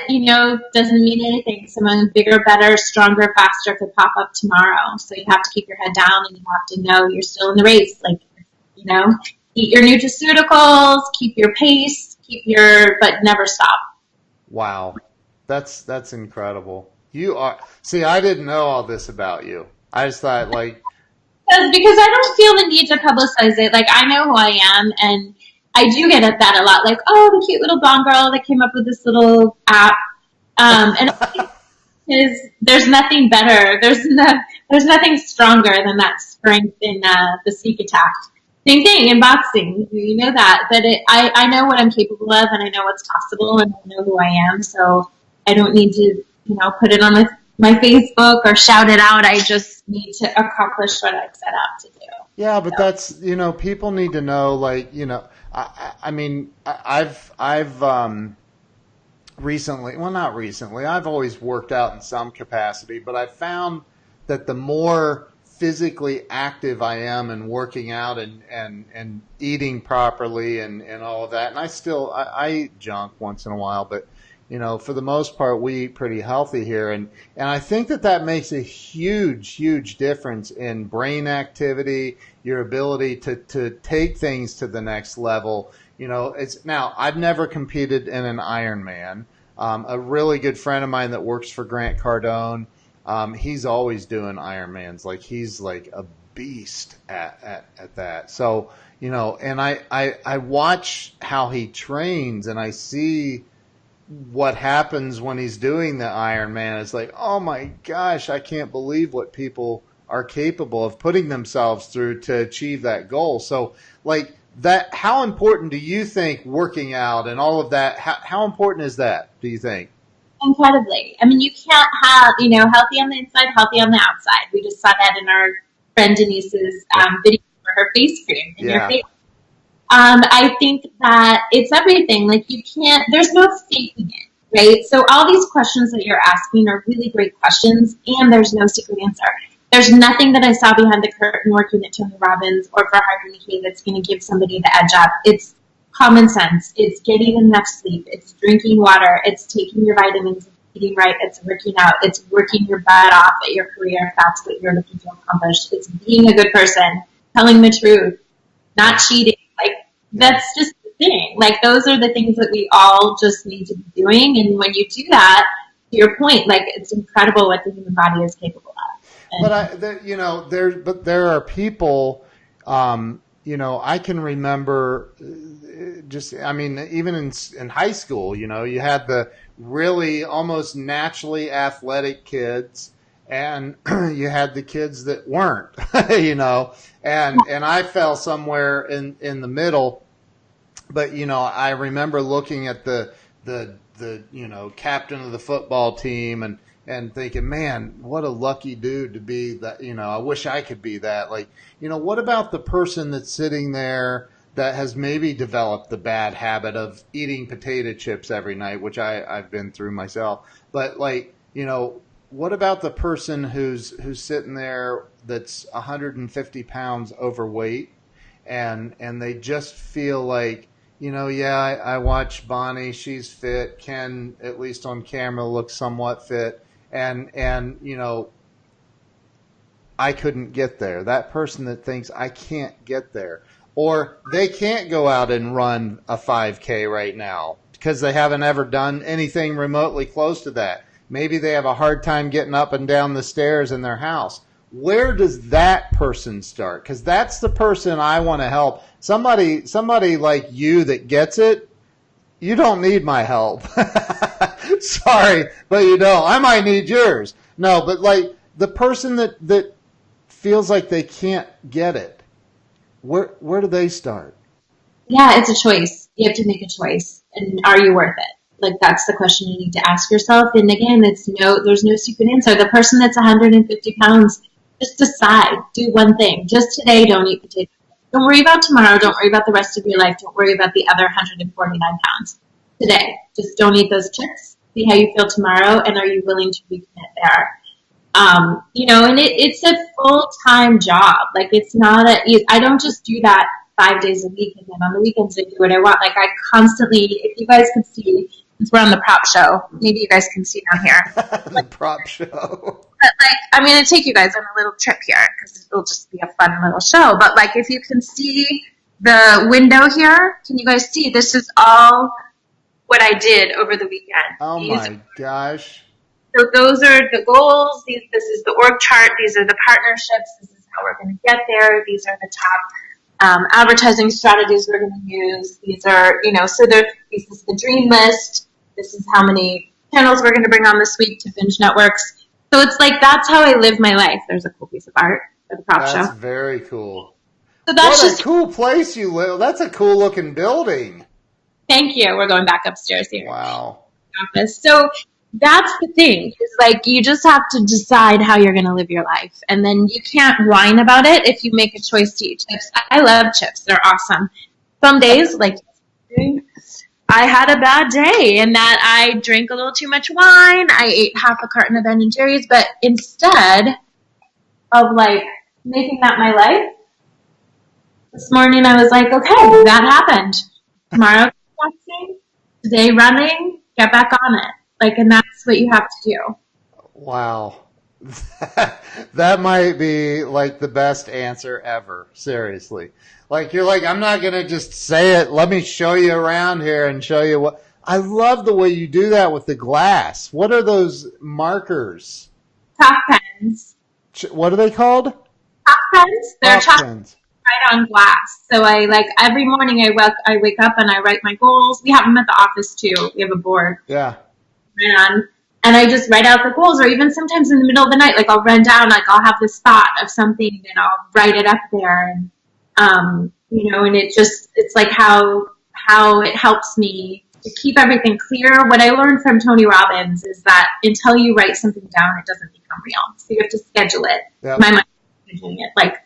doesn't mean anything. Someone bigger, better, stronger, faster could pop up tomorrow. So you have to keep your head down and you have to know you're still in the race. Like, eat your nutraceuticals, keep your pace, but never stop. Wow. That's incredible. You are, see, I didn't know all this about you. I just thought, like, Because I don't feel the need to publicize it. Like, I know who I am, and I do get at that a lot. Like, oh, the cute little blonde girl that came up with this little app. And there's nothing better. There's nothing stronger than that strength in the sneak attack. Same thing in boxing. You know that. But I know what I'm capable of, and I know what's possible, and I know who I am. So I don't need to, put it on my Facebook or shout it out. I just need to accomplish what I've set out to do. Yeah, but that's, people need to know, like, I mean, I've recently, well, not recently, I've always worked out in some capacity, but I've found that the more physically active I am and working out and eating properly and all of that, and I eat junk once in a while, but for the most part, we eat pretty healthy here. And I think that makes a huge, huge difference in brain activity, your ability to take things to the next level. Now, I've never competed in an Ironman. A really good friend of mine that works for Grant Cardone, he's always doing Ironmans. Like, he's like a beast at that. So, and I watch how he trains, and I see what happens when he's doing the Ironman. It's like, oh my gosh, I can't believe what people are capable of putting themselves through to achieve that goal. So, like, that, how important do you think working out and all of that, how important is that, do you think? Incredibly. I mean, you can't have, healthy on the inside, healthy on the outside. We just saw that in our friend Denise's video for her face cream in your face. I think that it's everything. Like, you can't, there's no faking it, right? So all these questions that you're asking are really great questions, and there's no secret answer. There's nothing that I saw behind the curtain working at Tony Robbins or for Harvey McKay that's going to give somebody the edge up. It's common sense. It's getting enough sleep. It's drinking water. It's taking your vitamins, eating right. It's working out. It's working your butt off at your career if that's what you're looking to accomplish. It's being a good person, telling the truth, not cheating. Like, that's just the thing. Like, those are the things that we all just need to be doing. And when you do that, to your point, like, it's incredible what the human body is capable of. And there are people, I can remember even in high school, you had the really almost naturally athletic kids, and you had the kids that weren't, and I fell somewhere in the middle. But, I remember looking at the captain of the football team and thinking, man, what a lucky dude to be that, I wish I could be that. Like, what about the person that's sitting there that has maybe developed the bad habit of eating potato chips every night, which I've been through myself. But, like, what about the person who's sitting there that's 150 pounds overweight and they just feel like, I watch Bonnie, she's fit. Ken, at least on camera, looks somewhat fit. And I couldn't get there. That person that thinks I can't get there. Or they can't go out and run a 5K right now because they haven't ever done anything remotely close to that. Maybe they have a hard time getting up and down the stairs in their house. Where does that person start? Because that's the person I want to help. Somebody like you that gets it, you don't need my help. Sorry, but you don't. I might need yours. No, but like the person that feels like they can't get it, where do they start? Yeah, it's a choice. You have to make a choice. And are you worth it? Like, that's the question you need to ask yourself. And again, there's no secret answer. The person that's 150 pounds, just decide. Do one thing. Just today, don't eat potatoes. Don't worry about tomorrow. Don't worry about the rest of your life. Don't worry about the other 149 pounds. Today, just don't eat those chips. See how you feel tomorrow, and are you willing to recommit there? And it's a full-time job. Like, it's not I don't just do that 5 days a week, and then on the weekends I do what I want. Like, I constantly, if you guys could see, since we're on the prop show, maybe you guys can see down here. The prop show. But, like, I'm going to take you guys on a little trip here because it'll just be a fun little show. But, like, if you can see the window here, can you guys see? This is all what I did over the weekend. Oh, my gosh. So those are the goals. This is the org chart. These are the partnerships. This is how we're going to get there. These are the top advertising strategies we're going to use. These are, so this is the dream list. This is how many channels we're going to bring on this week to Binge Networks. So it's like, that's how I live my life. There's a cool piece of art for the prop show. That's very cool. So that's what a cool place you live. That's a cool looking building. Thank you. We're going back upstairs here. Wow. Office. So that's the thing. Is like, you just have to decide how you're going to live your life. And then you can't whine about it if you make a choice to eat chips. I love chips. They're awesome. Some days, like I had a bad day in that I drank a little too much wine. I ate half a carton of Ben & Jerry's. But instead of like making that my life, this morning I was like, okay, that happened. Tomorrow boxing, today running, get back on it. Like, and that's what you have to do. Wow. That might be like the best answer ever. Seriously. Like, you're like, I'm not going to just say it. Let me show you around here and show you what. I love the way you do that with the glass. What are those markers? Chalk pens. What are they called? Chalk pens. They're chalk pens. Right on glass. So I like every morning I wake up and I write my goals. We have them at the office too. We have a board. Yeah. And I just write out the goals, or even sometimes in the middle of the night, like I'll run down, like I'll have this thought of something and I'll write it up there. And, and it's like how it helps me to keep everything clear. What I learned from Tony Robbins is that until you write something down, it doesn't become real. So you have to schedule it. Yep. My mind is scheduling it. Like,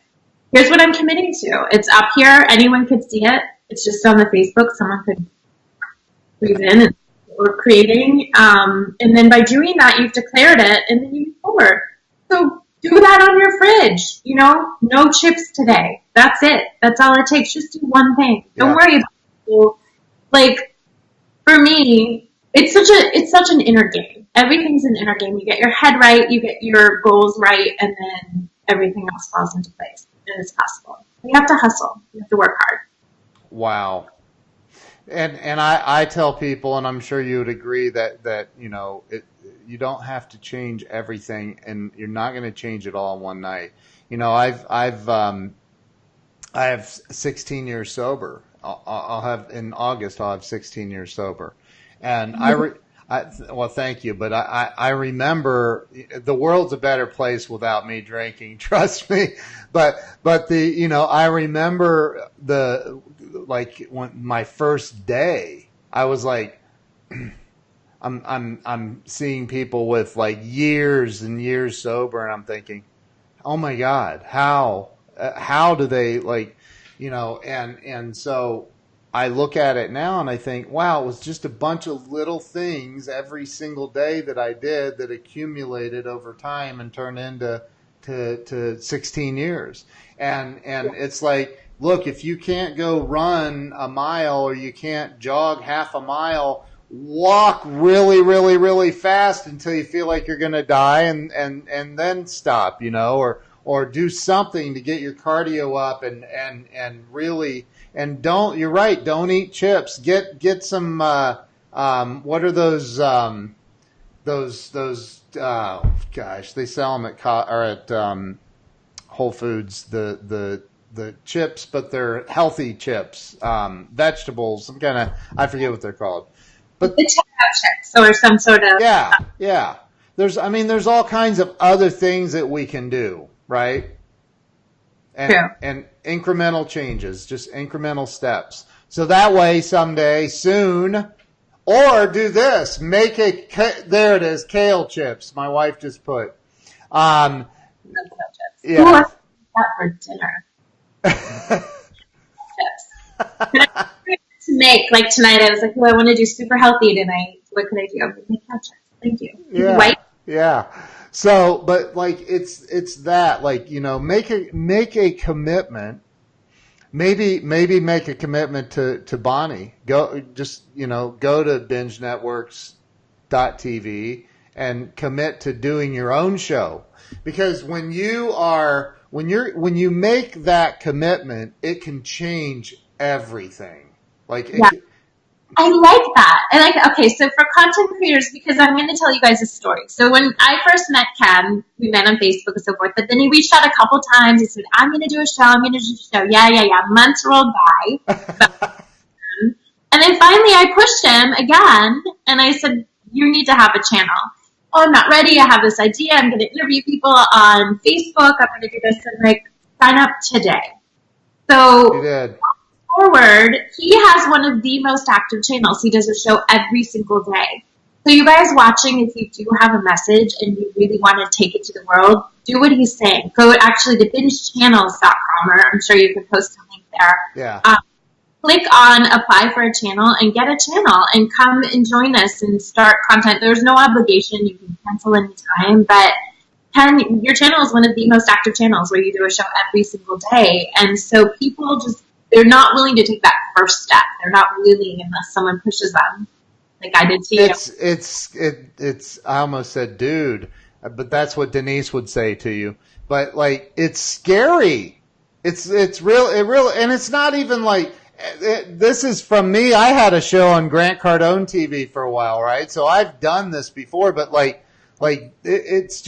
here's what I'm committing to. It's up here. Anyone could see it. It's just on the Facebook. Someone could breathe in and or creating. And then by doing that, you've declared it and then you move forward. So do that on your fridge. No chips today. That's it. That's all it takes. Just do one thing. Don't worry about it. Like, for me, it's such an inner game. Everything's an inner game. You get your head right, you get your goals right, and then everything else falls into place. And it's possible. You have to hustle. You have to work hard. Wow. And I tell people, and I'm sure you would agree that you don't have to change everything, and you're not going to change it all in one night. I have 16 years sober. I'll have in August. I'll have 16 years sober, and well, thank you, but I remember the world's a better place without me drinking. Trust me, but I remember when my first day, I was like, I'm seeing people with like years and years sober, and I'm thinking, oh my God, how do they and so I look at it now and I think, wow, it was just a bunch of little things every single day that I did that accumulated over time and turned into 16 years. And it's like, look, if you can't go run a mile or you can't jog half a mile, walk really, really, really fast until you feel like you're going to die and then stop, or do something to get your cardio up and really, and you're right, don't eat chips. Get some, what are those, gosh, they sell them at Whole Foods, the chips, but they're healthy chips, vegetables, some kind of, I forget what they're called. But the checkout chips or some sort of. Yeah. There's all kinds of other things that we can do, right? And incremental changes, just incremental steps. So that way, someday, soon, or do this, there it is, kale chips. My wife just put. Kale chips. Yeah. Who wants that for dinner? Chips. To make, like tonight, I was like, I want to do super healthy tonight. What can I do? I'm going to make kale chips. Thank you. Yeah. So, but like it's that, like, make a commitment. Maybe make a commitment to Bonnie. Go to Binge Networks TV and commit to doing your own show. Because when you make that commitment, it can change everything. I like that. Okay, so for content creators, because I'm going to tell you guys a story. So when I first met Ken, we met on Facebook and so forth, but then he reached out a couple times. He said, I'm going to do a show. I'm going to do a show. Yeah. Months rolled by. And then finally I pushed him again and I said, you need to have a channel. Oh, I'm not ready. I have this idea. I'm going to interview people on Facebook. I'm going to do this. And like, sign up today. So You did. forward, he has one of the most active channels. He does a show every single day. So you guys watching, if you do have a message and you really want to take it to the world, do what he's saying. Go actually to bingechannels.com, or I'm sure you can post a link there. Yeah. Click on apply for a channel and get a channel and come and join us and start content. There's no obligation. You can cancel anytime, but your channel is one of the most active channels where you do a show every single day. And so people they're not willing to take that first step. They're not willing unless someone pushes them, like I did to you. It's I almost said dude, but that's what Denise would say to you. But like, it's scary. It's real, and it's not even like, this is from me. I had a show on Grant Cardone TV for a while, right? So I've done this before, but it's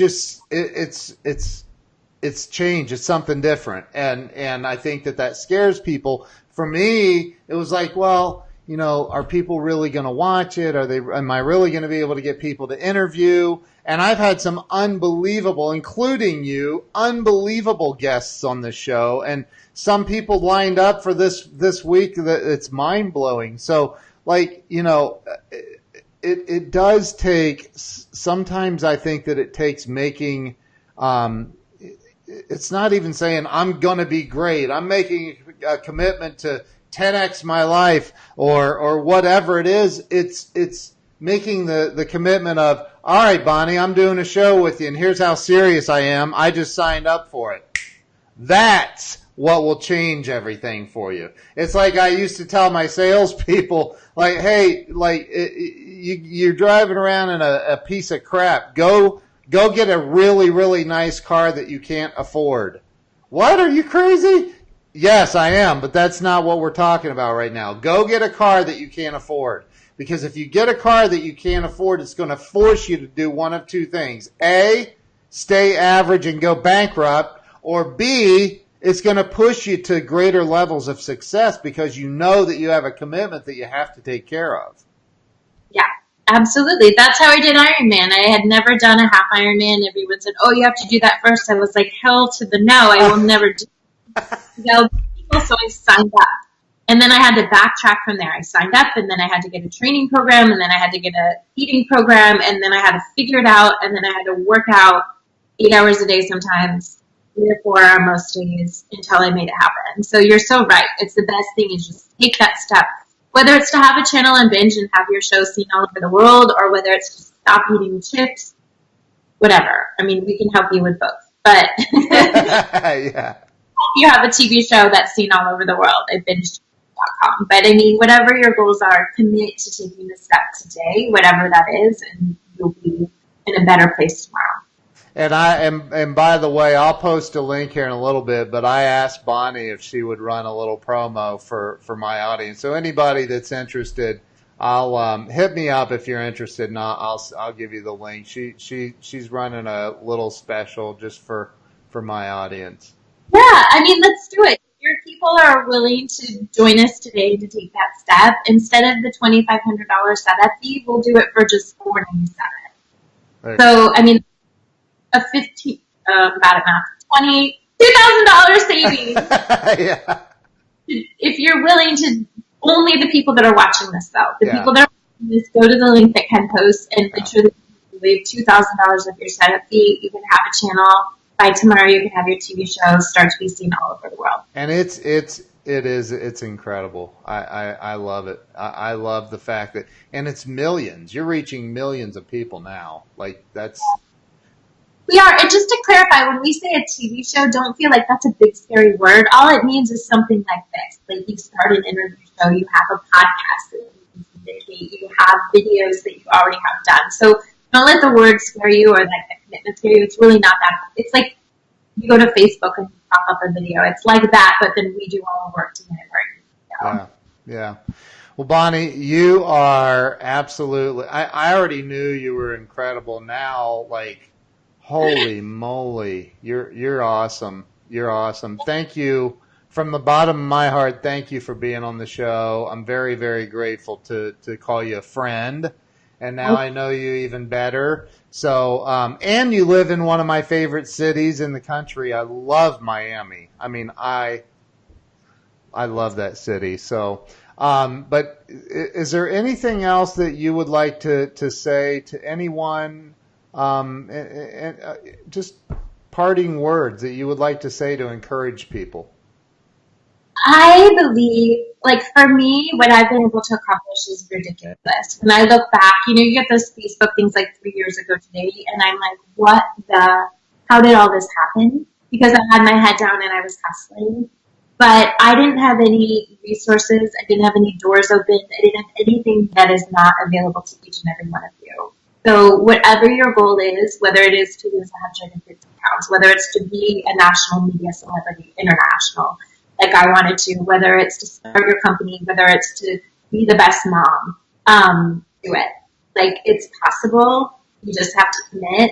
change. It's something different. And I think that scares people. For me, it was like, well, are people really going to watch it? Am I really going to be able to get people to interview? And I've had some unbelievable, including you, unbelievable guests on the show. And some people lined up for this week that it's mind blowing. So it does take, sometimes I think that it takes making, it's not even saying I'm going to be great. I'm making a commitment to 10x my life or whatever it is. It's making the commitment of, all right, Bonnie, I'm doing a show with you and here's how serious I am. I just signed up for it. That's what will change everything for you. It's like I used to tell my salespeople, like, hey, you're driving around in a piece of crap. Go get a really, really nice car that you can't afford. What? Are you crazy? Yes, I am, but that's not what we're talking about right now. Go get a car that you can't afford. Because if you get a car that you can't afford, it's going to force you to do one of two things. A, stay average and go bankrupt, or B, it's going to push you to greater levels of success because you know that you have a commitment that you have to take care of. Yeah, absolutely. That's how I did Ironman. I had never done a half Ironman. Everyone said, oh, you have to do that first. I was like, hell to the no. I will never do that. So I signed up. And then I had to backtrack from there. I signed up, and then I had to get a training program, and then I had to get a eating program, and then I had to figure it out, and then I had to work out 8 hours a day sometimes, 3 or 4 on most days until I made it happen. So you're so right. It's the best thing is just take that step. Whether it's to have a channel and binge and have your show seen all over the world, or whether it's to stop eating chips, whatever. I mean, we can help you with both. But Yeah. you have a TV show that's seen all over the world at binge.com. But I mean, whatever your goals are, commit to taking the step today, whatever that is, and you'll be in a better place tomorrow. And by the way, I'll post a link here in a little bit, but I asked Bonnie if she would run a little promo for my audience. So anybody that's interested, I'll hit me up if you're interested, and I'll give you the link. She's running a little special just for my audience. Yeah, I mean, let's do it. If your people are willing to join us today to take that step, instead of the $2,500 setup fee, we'll do it for just $497. Right. So, I mean, a $2,000 savings. Yeah. If you're willing to, only the people that are watching this, though. The Yeah. people that are watching this, go to the link that Ken posts and make sure that you leave $2,000 of your setup fee. You can have a channel. By tomorrow, you can have your TV shows start to be seen all over the world. And it's incredible. I love it. I love the fact that, and it's millions. You're reaching millions of people now. Like that's. We are. And just to clarify, when we say a TV show, don't feel like that's a big scary word. All it means is something like this. Like you start an interview show, you have a podcast that you can communicate, you have videos that you already have done. So don't let the word scare you or like the commitment scare you. It's really not that. It's like you go to Facebook and you pop up a video. It's like that, but then we do all the work to get it right. Yeah. Well, Bonnie, you are absolutely, I already knew you were incredible. Now, like, holy moly, you're awesome. You're awesome. Thank you from the bottom of my heart. Thank you for being on the show. I'm very, very grateful to call you a friend. And now I know you even better. So, and you live in one of my favorite cities in the country. I love Miami. I mean, I love that city. So, but is there anything else that you would like to say to anyone? Just parting words that you would like to say to encourage people. I believe, like for me, what I've been able to accomplish is ridiculous. When I look back, you get those Facebook things like 3 years ago today, and I'm like, how did all this happen? Because I had my head down and I was hustling. But I didn't have any resources. I didn't have any doors open. I didn't have anything that is not available to each and every one of you. So whatever your goal is, whether it is to lose 150 pounds, whether it's to be a national media celebrity, international, like I wanted to, whether it's to start your company, whether it's to be the best mom, do it. Like, it's possible. You just have to commit.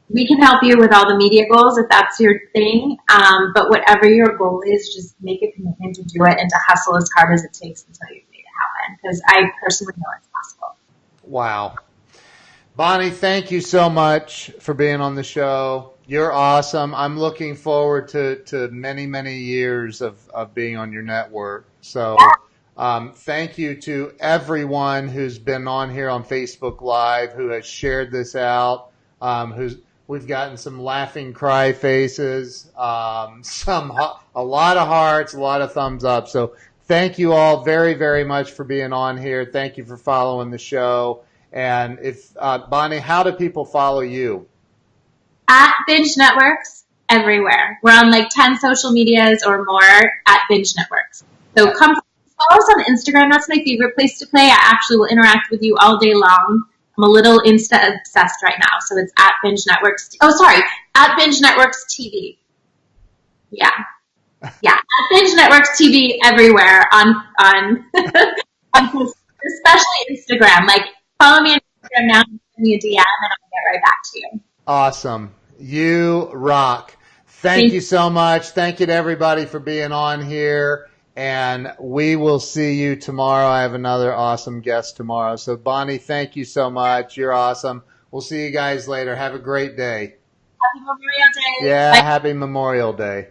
We can help you with all the media goals if that's your thing. But whatever your goal is, just make a commitment to do it and to hustle as hard as it takes until you've made it happen. Because I personally know it's possible. Wow. Bonnie, thank you so much for being on the show. You're awesome. I'm looking forward to many, many years of being on your network. So thank you to everyone who's been on here on Facebook Live, who has shared this out, we've gotten some laughing cry faces, a lot of hearts, a lot of thumbs up. So thank you all very, very much for being on here. Thank you for following the show. And if Bonnie, how do people follow you? At Binge Networks, everywhere. We're on like 10 social medias or more at Binge Networks. So come follow us on Instagram. That's my favorite place to play. I actually will interact with you all day long. I'm a little Insta obsessed right now. So it's at Binge Networks. At Binge Networks TV. Yeah. Yeah. At Binge Networks TV everywhere on especially Instagram. Like, follow me on Instagram now, send me a DM, and I'll get right back to you. Awesome. You rock. Thank you so much. Thank you to everybody for being on here. And we will see you tomorrow. I have another awesome guest tomorrow. So, Bonnie, thank you so much. You're awesome. We'll see you guys later. Have a great day. Happy Memorial Day. Yeah, Happy Memorial Day.